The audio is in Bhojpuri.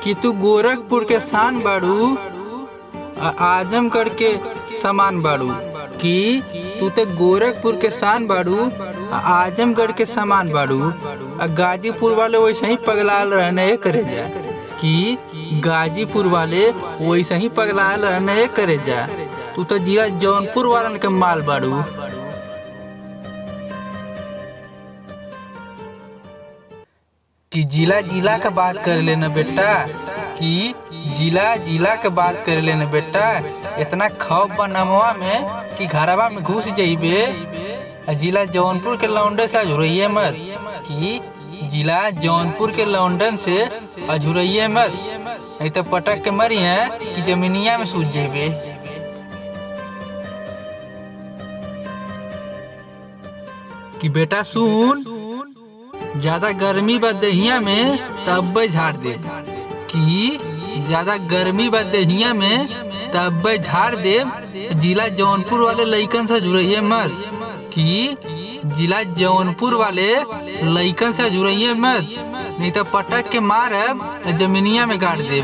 कि तू गोरखपुर के शान बाड़ू आजमगढ़ के समान बाड़ू। कि तू तो गोरखपुर के शान बाड़ू आजमगढ़ के समान बाड़ू। गाजीपुर वाले वैसे ही पगलाल रहने करे जा। कि गाजीपुर वाले वैसे ही पगलाल रहने करे जा। तू तो जिला जौनपुर वालन के माल बाड़ू। कि जिला जिला का बात कर लेना बेटा। कि जिला जिला के बात कर लेना बेटा। इतना खौफ बनमवा में कि घरवा में घुस जाइबे। जिला जौनपुर के लौंडे से अझुरइये मत। कि जिला जौनपुर के लौंडन से अझुरइये मत, नहीं तो पटक के मरी है कि जमीनिया में सूझ जाइबे। कि बेटा सुन, ज्यादा गर्मी बा देहिया में तब झाड़ दे। कि ज्यादा गर्मी बा देहिया में तब झाड़ दे। जिला जौनपुर वाले लइकन से जुड़िए मत। कि जिला जौनपुर वाले लइकन से जुड़िए मत, नहीं तो पटक के मारब जमीनिया में गाड़ दे।